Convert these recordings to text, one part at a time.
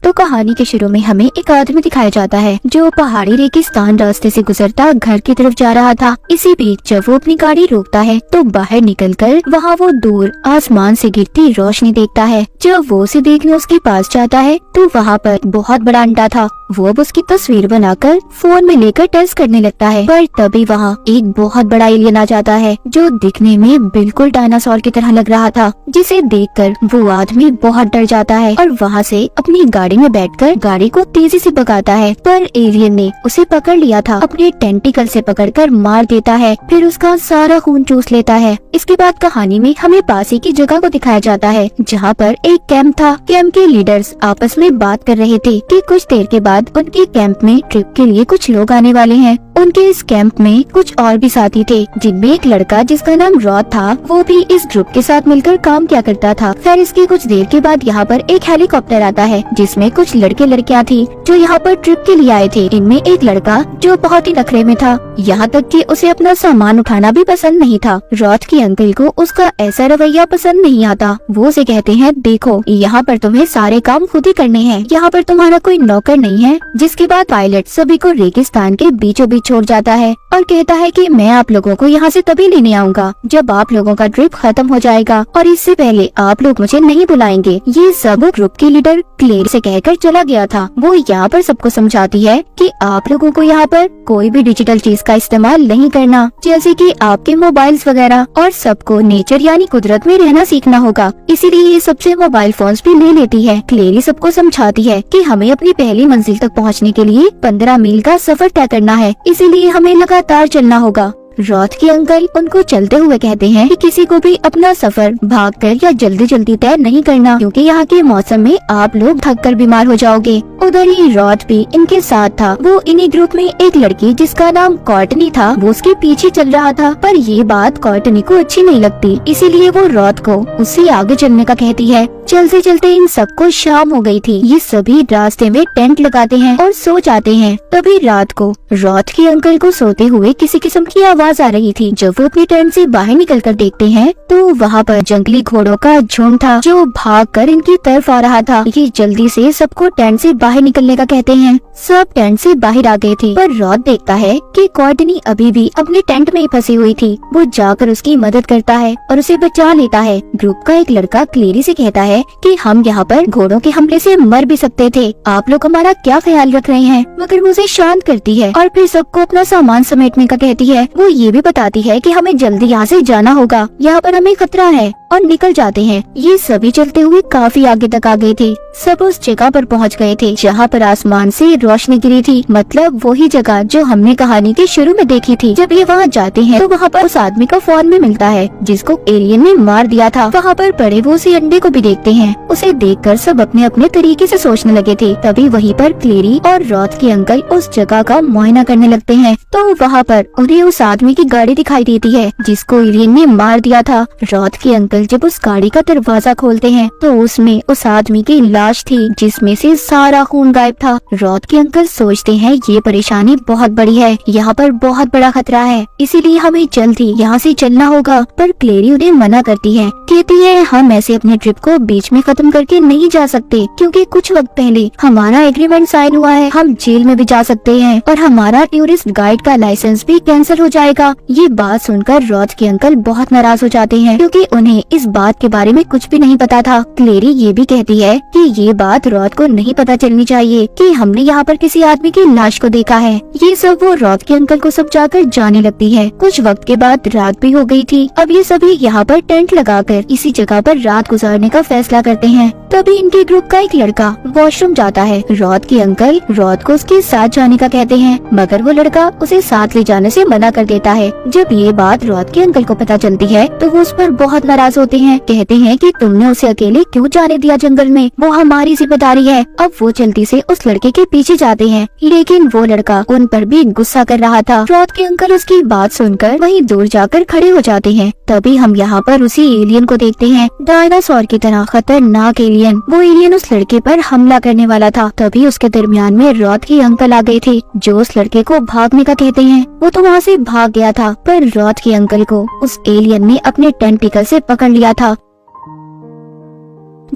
तो कहानी के शुरू में हमें एक आदमी दिखाया जाता है जो पहाड़ी रेगिस्तान रास्ते से गुजरता घर की तरफ जा रहा था। इसी बीच जब वो अपनी गाड़ी रोकता है तो बाहर निकलकर वहाँ वो दूर आसमान से गिरती रोशनी देखता है। जब वो उसे देखने उसके पास जाता है तो वहाँ पर बहुत बड़ा अंडा था। वो अब उसकी तस्वीर बनाकर फोन में लेकर टेस्ट करने लगता है, पर तभी वहाँ एक बहुत बड़ा एलियन आ जाता है जो दिखने में बिल्कुल डायनासोर की तरह लग रहा था, जिसे देखकर वो आदमी बहुत डर जाता है और वहाँ से अपनी गाड़ी में बैठकर गाड़ी को तेजी से भगाता है। पर एलियन ने उसे पकड़ लिया था, अपने टेंटिकल से पकड़कर मार देता है, फिर उसका सारा खून चूस लेता है। इसके बाद कहानी में हमें पास ही की जगह को दिखाया जाता है जहाँ पर एक कैंप था। कैंप के लीडर्स आपस में बात कर रहे थे कि कुछ देर के बाद उनके कैंप में ट्रिप के लिए कुछ लोग आने वाले हैं। उनके इस कैंप में कुछ और भी साथी थे, जिनमें एक लड़का जिसका नाम रॉड था वो भी इस ग्रुप के साथ मिलकर काम किया करता था। फिर इसके कुछ देर के बाद यहाँ पर एक हेलीकॉप्टर आता है जिसमें कुछ लड़के लड़कियाँ थी जो यहाँ पर ट्रिप के लिए आए थे। इनमें एक लड़का जो बहुत ही नखरे में था, यहाँ तक कि उसे अपना सामान उठाना भी पसंद नहीं था। रॉड के अंकल को उसका ऐसा रवैया पसंद नहीं आता। वो उसे कहते हैं, देखो यहाँ पर तुम्हें सारे काम खुद ही करने हैं, यहाँ पर तुम्हारा कोई नौकर नहीं है। जिसके बाद पायलट सभी को रेगिस्तान के बीचों बीच छोड़ जाता है और कहता है कि मैं आप लोगों को यहाँ से तभी लेने आऊंगा जब आप लोगों का ट्रिप खत्म हो जाएगा, और इससे पहले आप लोग मुझे नहीं बुलाएंगे। ये सब ग्रुप की लीडर क्लेयर से कहकर चला गया था। वो यहाँ पर सबको समझाती है कि आप लोगों को यहाँ पर कोई भी डिजिटल चीज का इस्तेमाल नहीं करना, जैसे कि आपके मोबाइल्स वगैरह, और सबको नेचर यानी कुदरत में रहना सीखना होगा। इसीलिए ये सबसे मोबाइल फोन्स भी ले लेती है। क्लेरी सबको समझाती है कि हमें अपनी पहली मंजिल तक पहुँचने के लिए 15 मील का सफर तय करना है, इसीलिए हमें लगातार चलना होगा। रॉड के अंकल उनको चलते हुए कहते हैं कि किसी को भी अपना सफर भागकर या जल्दी जल्दी तय नहीं करना, क्योंकि यहाँ के मौसम में आप लोग थक कर बीमार हो जाओगे। उधर ही रॉड भी इनके साथ था। वो इन्हीं ग्रुप में एक लड़की जिसका नाम कॉर्टनी था वो उसके पीछे चल रहा था, पर ये बात कॉर्टनी को अच्छी नहीं लगती, इसीलिए वो रॉड को उससे आगे चलने का कहती है। चलते चलते इन सबको शाम हो गई थी। ये सभी रास्ते में टेंट लगाते हैं और सो जाते हैं। तभी रात को रॉड के अंकल को सोते हुए किसी किस्म की आवाज आ रही थी। जब वो अपनी टेंट से बाहर निकलकर देखते हैं तो वहाँ पर जंगली घोड़ों का झुंड था जो भागकर इनकी तरफ आ रहा था। ये जल्दी से सबको टेंट से बाहर निकलने का कहते हैं। सब टेंट से बाहर आ गए थे, पर रॉड देखता है कि कॉर्टनी अभी भी अपने टेंट में ही फंसी हुई थी। वो जाकर उसकी मदद करता है और उसे बचा लेता है। ग्रुप का एक लड़का क्लेरी से कहता है कि हम यहाँ पर घोड़ों के हमले से मर भी सकते थे, आप लोग हमारा क्या ख्याल रख रहे हैं। मगर वो उसे शांत करती है और फिर सबको अपना सामान समेटने का कहती है। वो ये भी बताती है कि हमें जल्दी यहाँ से जाना होगा, यहाँ पर हमें खतरा है, और निकल जाते हैं। ये सभी चलते हुए काफी आगे तक आ गए थे। सब उस जगह पर पहुँच गए थे जहाँ पर आसमान से रोशनी गिरी थी, मतलब वही जगह जो हमने कहानी के शुरू में देखी थी। जब ये वहाँ जाते हैं तो वहाँ पर उस आदमी का फोन में मिलता है जिसको एलियन ने मार दिया था। वहाँ पर पड़े वो उसी अंडे को भी देखते हैं। उसे देखकर सब अपने अपने तरीके से सोचने लगे थे। तभी वहीं पर क्लेरी और रॉड के अंकल उस जगह का मुआयना करने लगते हैं। तो वहाँ पर उन्हें उस आदमी की गाड़ी दिखाई देती है जिसको एलियन ने मार दिया था। रॉड के अंकल जब उस गाड़ी का दरवाजा खोलते हैं तो उसमें उस आदमी की लाश थी जिसमें से सारा खून गायब था। रॉड के अंकल सोचते हैं ये परेशानी बहुत बड़ी है, यहाँ पर बहुत बड़ा खतरा है, इसीलिए हमें जल्दी यहाँ से चलना होगा। पर क्लेरी उन्हें मना करती है, कहती है हम ऐसे अपने ट्रिप को बीच में खत्म करके नहीं जा सकते, क्योंकि कुछ वक्त पहले हमारा एग्रीमेंट साइन हुआ है, हम जेल में भी जा सकते हैं और हमारा टूरिस्ट गाइड का लाइसेंस भी कैंसिल हो जाएगा। ये बात सुनकर रॉड के अंकल बहुत नाराज हो जाते हैं क्योंकि उन्हें इस बात के बारे में कुछ भी नहीं पता था। क्लेरी ये भी कहती है कि ये बात रॉड को नहीं पता चलनी चाहिए कि हमने यहाँ पर किसी आदमी की लाश को देखा है। ये सब वो रॉड के अंकल को समझाकर जाने लगती है। कुछ वक्त के बाद रात भी हो गई थी। अब ये सभी यहाँ पर टेंट लगाकर इसी जगह पर रात गुजारने का फैसला करते हैं। तभी इनके ग्रुप का एक लड़का वॉशरूम जाता है। रॉड के अंकल रॉड को उसके साथ जाने का कहते हैं, मगर वो लड़का उसे साथ ले जाने से मना कर देता है। जब ये बात रॉड के अंकल को पता चलती है तो वो उस पर बहुत नाराज होते हैं। कहते हैं कि तुमने उसे अकेले क्यों जाने दिया जंगल में, वो हमारी जिम्मेदारी है। अब वो जल्दी से उस लड़के के पीछे जाते हैं, लेकिन वो लड़का उन पर भी गुस्सा कर रहा था। रॉड के अंकल उसकी बात सुनकर वहीं दूर जाकर खड़े हो जाते हैं। तभी हम यहाँ पर उसी एलियन को देखते हैं, डायनासोर की तरह खतरनाक एलियन। वो एलियन उस लड़के पर हमला करने वाला था। तभी उसके दरमियान में रॉड के अंकल आ गए थे जो उस लड़के को भागने का कहते हैं। वो तो वहाँ से भाग गया था, पर रॉड के अंकल को उस एलियन ने अपने टेंटिकल से पकड़ लिया था।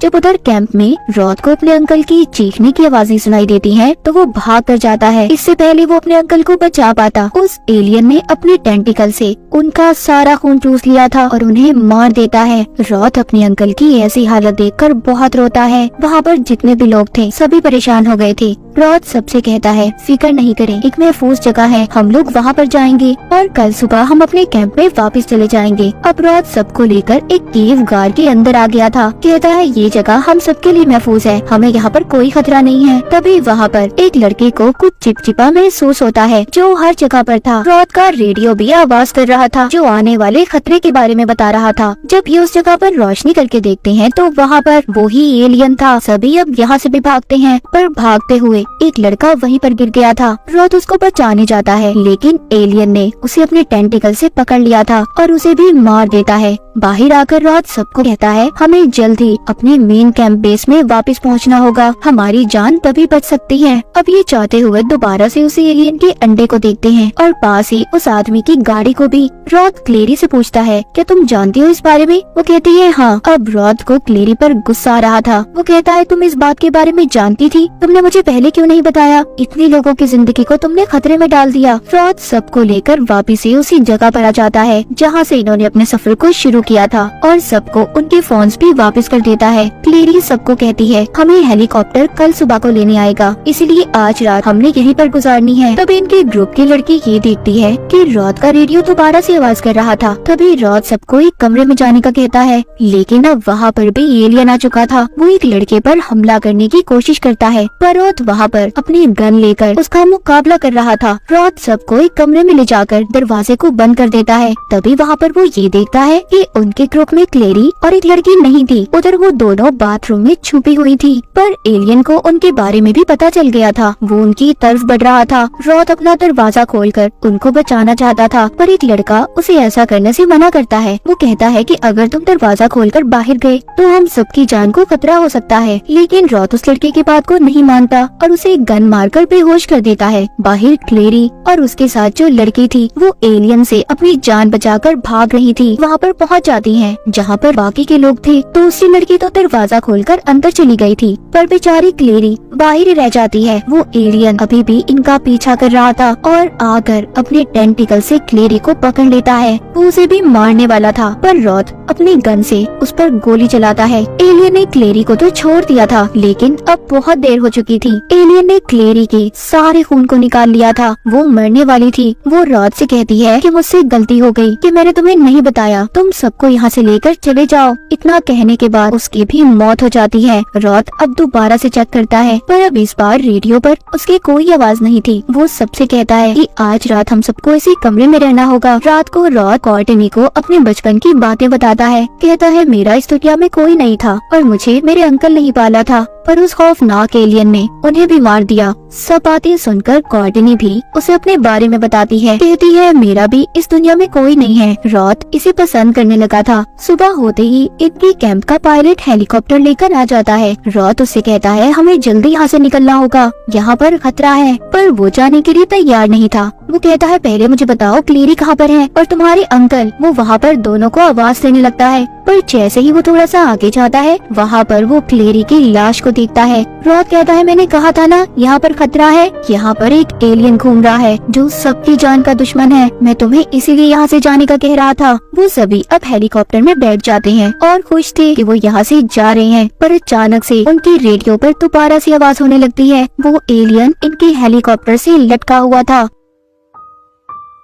जब उधर कैंप में रॉथ को अपने अंकल की चीखने की आवाजें सुनाई देती हैं, तो वो भाग कर जाता है। इससे पहले वो अपने अंकल को बचा पाता, उस एलियन ने अपने टेंटिकल से उनका सारा खून चूस लिया था और उन्हें मार देता है। रॉथ अपने अंकल की ऐसी हालत देखकर बहुत रोता है। वहाँ पर जितने भी लोग थे सभी परेशान हो गए थे। रॉथ सबसे कहता है, फिक्र नहीं करें, एक महफूज जगह है, हम लोग वहाँ पर जाएंगे और कल सुबह हम अपने कैंप में वापस चले जाएंगे। अब रॉथ सबको लेकर एक केव गार के अंदर आ गया था। कहता है, ये जगह हम सबके लिए महफूज है, हमें यहाँ पर कोई खतरा नहीं है। तभी वहाँ पर एक लड़के को कुछ चिपचिपा महसूस होता है जो हर जगह पर था। रॉथ का रेडियो भी आवाज कर रहा था जो आने वाले खतरे के बारे में बता रहा था। जब ये उस जगह पर रोशनी करके देखते हैं तो वहाँ पर वो ही एलियन था। सभी अब यहाँ से भी भागते हैं, पर भागते हुए एक लड़का वहीं पर गिर गया था। रॉथ उसको बचाने जाता है, लेकिन एलियन ने उसे अपने टेंटिकल से पकड़ लिया था और उसे भी मार देता है। बाहर आकर रॉथ सबको कहता है, हमें जल्द ही अपने मेन कैंप बेस में वापस पहुंचना होगा, हमारी जान तभी बच सकती है। अब ये चाहते हुए दोबारा से उस एलियन के अंडे को देखते हैं और पास ही उस आदमी की गाड़ी को भी। रॉथ क्लेरी से पूछता है, क्या तुम जानती हो इस बारे में? वो कहती है, हाँ। अब रॉथ को क्लेरी पर गुस्सा आ रहा था। वो कहता है, तुम इस बात के बारे में जानती थी, तुमने मुझे पहले क्यों नहीं बताया? इतने लोगों की जिंदगी को तुमने खतरे में डाल दिया। रॉथ सबको लेकर वापिस से उसी जगह पर आ जाता है जहाँ से इन्होंने अपने सफर को शुरू किया था और सबको उनके फोन्स भी वापस कर देता है। क्लेरी सबको कहती है, हमें हेलीकॉप्टर कल सुबह को लेने आएगा, इसलिए आज रात हमने यहीं पर गुजारनी है। तभी इनके ग्रुप की लड़की ये देखती है कि रॉथ का रेडियो दोबारा से आवाज कर रहा था। तभी रॉथ सबको एक कमरे में जाने का कहता है, लेकिन अब वहाँ पर भी एलियन आ चुका था। वो एक लड़के पर हमला करने की कोशिश करता है, पर रॉथ वहाँ पर अपनी गन लेकर उसका मुकाबला कर रहा था। रॉथ सबको एक कमरे में ले जाकर दरवाजे को बंद कर देता है। तभी वहाँ पर वो ये देखता है कि उनके ग्रुप में क्लेरी और एक लड़की नहीं थी, उधर वो दोनों बाथरूम में छुपी हुई थी। पर एलियन को उनके बारे में भी पता चल गया था, वो उनकी तरफ बढ़ रहा था। रॉथ अपना दरवाजा खोलकर उनको बचाना चाहता था, पर एक लड़का उसे ऐसा करने से मना करता है। वो कहता है कि अगर तुम दरवाजा खोलकर बाहर गए तो हम सबकी जान को खतरा हो सकता है। लेकिन रॉथ उस लड़के की बात को नहीं मानता और उसे गन मारकर बेहोश कर देता है। बाहर क्लेरी और उसके साथ जो लड़की थी वो एलियन से अपनी जान बचाकर भाग रही थी। वहाँ पर पहुँच जाती है जहाँ पर बाकी के लोग थे, तो उसकी लड़की तो दरवाजा खोलकर अंदर चली गई थी, पर बेचारी क्लेरी बाहर ही रह जाती है। वो एलियन अभी भी इनका पीछा कर रहा था और आकर अपने टेंटिकल से क्लेरी को पकड़ लेता है। वो उसे भी मारने वाला था, पर रॉथ अपनी गन से उस पर गोली चलाता है। एलियन ने क्लेरी को तो छोड़ दिया था, लेकिन अब बहुत देर हो चुकी थी। एलियन ने क्लेरी के सारे खून को निकाल लिया था, वो मरने वाली थी। वो रॉथ से कहती है कि मुझसे गलती हो गई कि मैंने तुम्हें नहीं बताया, तुम सबको यहाँ से लेकर चले जाओ। इतना कहने के बाद उसकी भी मौत हो जाती है। रॉथ अब दोबारा से चेक करता है, पर अब इस बार रेडियो पर उसकी कोई आवाज नहीं थी। वो सबसे कहता है कि आज रात हम सबको इसी कमरे में रहना होगा। रात को रॉथ कॉर्टनी को अपने बचपन की बातें बताता है। कहता है, मेरा इस दुनिया में कोई नहीं था और मुझे मेरे अंकल नहीं पाला था, पर उस खौफनाक एलियन ने उन्हें भी मार दिया। सब बातें सुनकर कॉर्टनी भी उसे अपने बारे में बताती है। कहती है, मेरा भी इस दुनिया में कोई नहीं है। रॉथ इसे पसंद करने लगा था। सुबह होते ही इनकी कैंप का पायलट हेलीकॉप्टर लेकर आ जाता है। रॉथ उससे कहता है, हमें जल्दी यहाँ से निकलना होगा, यहाँ पर खतरा है। पर वो जाने के लिए तैयार नहीं था। वो कहता है, पहले मुझे बताओ क्लेरी कहाँ पर है और तुम्हारे अंकल? वो वहाँ पर दोनों को आवाज देने लगता है, पर जैसे ही वो थोड़ा सा आगे जाता है वहाँ पर वो क्लेरी की लाश को देखता है। रॉथ कहता है, मैंने कहा था ना यहाँ पर खतरा है, यहाँ पर एक एलियन घूम रहा है जो सबकी जान का दुश्मन है, मैं तुम्हें इसीलिए यहाँ से जाने का कह रहा था। वो सभी अब हेलीकॉप्टर में बैठ जाते हैं और खुश थे कि वो यहाँ से जा रहे हैं, पर अचानक से उनकी रेडियो पर दोबारा से आवाज होने लगती है। वो एलियन इनके हेलीकॉप्टर से लटका हुआ था।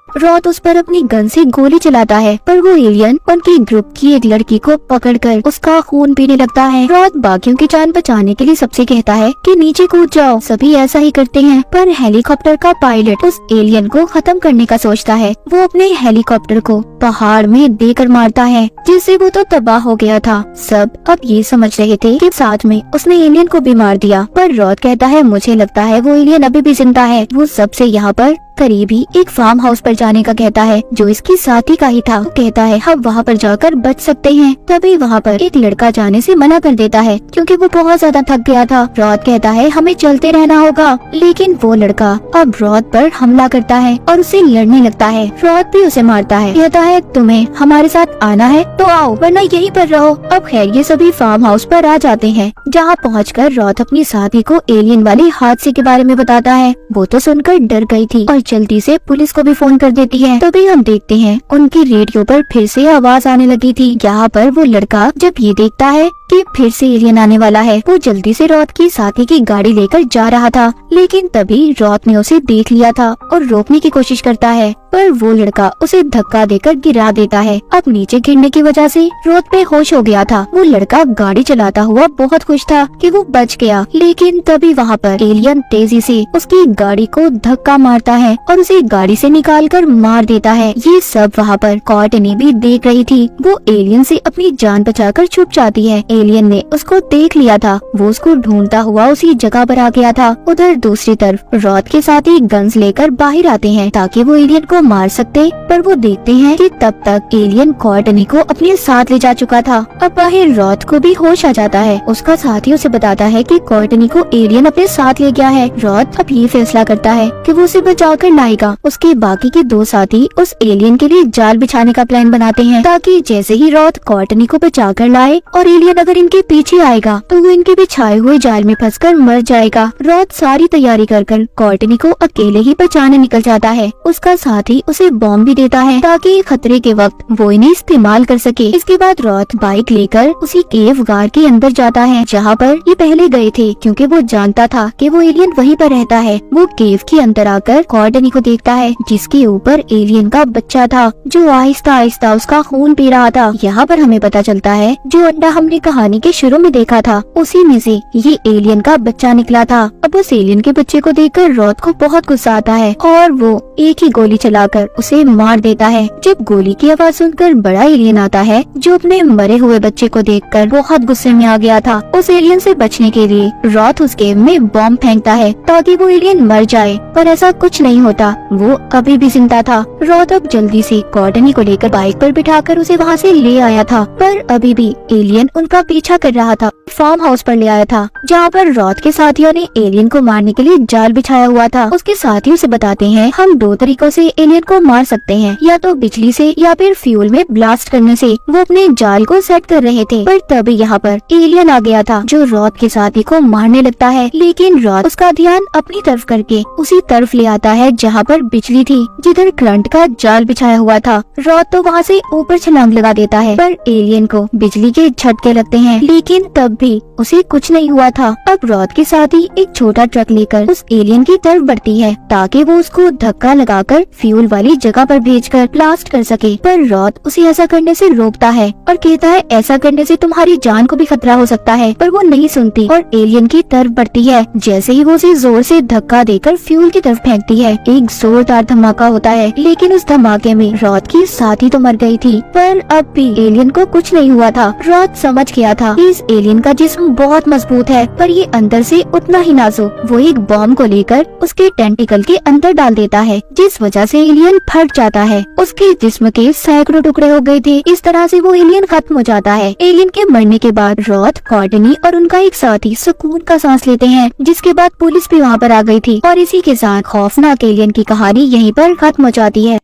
रॉथ उस पर अपनी गन से गोली चलाता है, पर वो एलियन उनके ग्रुप की एक लड़की को पकड़कर उसका खून पीने लगता है। रॉथ बाकियों की जान बचाने के लिए सबसे कहता है कि नीचे कूद जाओ। सभी ऐसा ही करते हैं, पर हेलीकॉप्टर का पायलट उस एलियन को खत्म करने का सोचता है। वो अपने हेलीकॉप्टर को पहाड़ में देकर मारता है, जिससे वो तो तबाह हो गया था। सब अब ये समझ रहे थे कि साथ में उसने एलियन को भी मार दिया, पर रॉथ कहता है, मुझे लगता है वो एलियन अभी भी जिंदा है। वो सबसे यहाँ पर करीब ही एक फार्म हाउस पर जाने का कहता है जो इसकी साथी का ही था। वो कहता है हम वहाँ पर जाकर बच सकते हैं। तभी वहाँ पर एक लड़का जाने से मना कर देता है क्योंकि वो बहुत ज्यादा थक गया था। रॉथ कहता है हमें चलते रहना होगा, लेकिन वो लड़का अब रॉथ पर हमला करता है और उसे लड़ने लगता है। रॉथ भी उसे मारता है, कहता है तुम्हें हमारे साथ आना है तो आओ वरना यहीं पर रहो। अब खैर ये सभी फार्म हाउस पर आ जाते हैं, जहाँ पहुंचकर रॉथ अपनी साथी को एलियन वाले हादसे के बारे में बताता है। वो तो सुनकर डर गई थी और जल्दी से पुलिस को भी फोन कर देती है। तभी हम देखते हैं उनकी रेडियो पर फिर से आवाज आने लगी थी। यहाँ पर वो लड़का जब ये देखता है कि फिर से एलियन आने वाला है, वो जल्दी से रॉथ की साथी की गाड़ी लेकर जा रहा था, लेकिन तभी रॉथ ने उसे देख लिया था और रोकने की कोशिश करता है, पर वो लड़का उसे धक्का देकर गिरा देता है। अब नीचे गिरने की वजह से रॉथ बेहोश हो गया था। वो लड़का गाड़ी चलाता हुआ बहुत खुश था कि वो बच गया, लेकिन तभी वहाँ पर एलियन तेजी से उसकी गाड़ी को धक्का मारता है और उसे गाड़ी से निकालकर मार देता है। ये सब वहाँ पर कॉर्टनी भी देख रही थी। वो एलियन से अपनी जान बचाकर छुप जाती है। एलियन ने उसको देख लिया था, वो उसको ढूंढता हुआ उसी जगह पर आ गया था। उधर दूसरी तरफ रॉथ के साथ ही गन्स लेकर बाहर आते हैं ताकि वो एलियन को मार सकते, पर वो देखते हैं कि तब तक एलियन कॉर्टनी को अपने साथ ले जा चुका था। अब बाहर रॉथ को भी होश आ जाता है। उसका साथी उसे बताता है कि कॉर्टनी को एलियन अपने साथ ले गया है। रॉथ अब ये फैसला करता है कि वो उसे बचा कर लाएगा। उसके बाकी के दो साथी उस एलियन के लिए जाल बिछाने का प्लान बनाते हैं ताकि जैसे ही रॉथ कॉर्टनी को बचा कर लाए और एलियन अगर इनके पीछे आएगा तो वो इनके बिछाए हुए जाल में फंसकर मर जाएगा। रॉथ सारी तैयारी कर कॉर्टनी को अकेले ही बचाने निकल जाता है। उसका साथी उसे बॉम्ब भी देता है ताकि खतरे के वक्त वो इन्हें इस्तेमाल कर सके। इसके बाद रॉथ बाइक लेकर उसी केव गार के अंदर जाता है जहाँ पर ये पहले गए थे, क्योंकि वो जानता था कि वो एलियन वहीं पर रहता है। वो केव के अंदर आकर कॉर्टनी को देखता है जिसके ऊपर एलियन का बच्चा था जो आहिस्ता आहिस्ता उसका खून पी रहा था। यहाँ पर हमें पता चलता है जो अंडा हमने कहानी के शुरू में देखा था उसी में से ये एलियन का बच्चा निकला था। अब उस एलियन के बच्चे को देखकर रॉथ को बहुत गुस्सा आता है और वो एक ही गोली चलाकर उसे मार देता है। जब गोली की आवाज सुनकर बड़ा एलियन आता है जो अपने मरे हुए बच्चे को देखकर बहुत गुस्से में आ गया था। उस एलियन से बचने के लिए रॉथ उस केव में बॉम्ब फेंकता है ताकि वो एलियन मर जाए, पर ऐसा कुछ नहीं होता, वो अभी भी जिंदा था। रॉथ अब जल्दी से कॉर्टनी को लेकर बाइक पर बिठाकर उसे वहाँ से ले आया था, पर अभी भी एलियन उनका पीछा कर रहा था। फार्म हाउस पर ले आया था जहाँ पर रॉथ के साथियों ने एलियन को मारने के लिए जाल बिछाया हुआ था। उसके साथी उसे बताते हैं हम दो तरीकों से एलियन को मार सकते हैं, या तो बिजली से या फिर फ्यूल में ब्लास्ट करने से। वो अपने जाल को सेट कर रहे थे, पर तभी यहाँ पर एलियन आ गया था जो रॉथ के साथी को मारने लगता है, लेकिन रॉथ उसका ध्यान अपनी तरफ करके उसी तरफ ले आता है जहाँ पर बिजली थी, जिधर करंट का जाल बिछाया हुआ था। रॉथ तो वहाँ से ऊपर छलांग लगा देता है, पर एलियन को बिजली के झटके लगते हैं, लेकिन तब भी उसे कुछ नहीं हुआ था। अब रॉथ के साथ ही एक छोटा ट्रक लेकर उस एलियन की तरफ बढ़ती है ताकि वो उसको धक्का लगाकर फ्यूल वाली जगह पर भेजकर ब्लास्ट कर सके, पर रॉथ उसे ऐसा करने से रोकता है और कहता है ऐसा करने से तुम्हारी जान को भी खतरा हो सकता है, पर वो नहीं सुनती और एलियन की तरफ बढ़ती है। जैसे ही वो उसे जोर से धक्का देकर फ्यूल की तरफ फेंकती है, एक जोरदार धमाका होता है, लेकिन उस धमाके में रॉथ की साथी तो मर गई थी, पर अब भी एलियन को कुछ नहीं हुआ था। रॉथ समझ गया था कि इस एलियन का जिस्म बहुत मजबूत है, पर ये अंदर से उतना ही नाजुक। वो एक बॉम्ब को लेकर उसके टेंटिकल के अंदर डाल देता है, जिस वजह से एलियन फट जाता है। उसके जिस्म के सैकड़ों टुकड़े हो गए थे। इस तरह से वो एलियन खत्म हो जाता है। एलियन के मरने के बाद रॉथ, कॉर्टनी और उनका एक साथी सुकून का सांस लेते हैं, जिसके बाद पुलिस भी वहाँ पर आ गई थी और इसी के साथ खौफनाक एलियन की कहानी यहीं पर खत्म हो जाती है।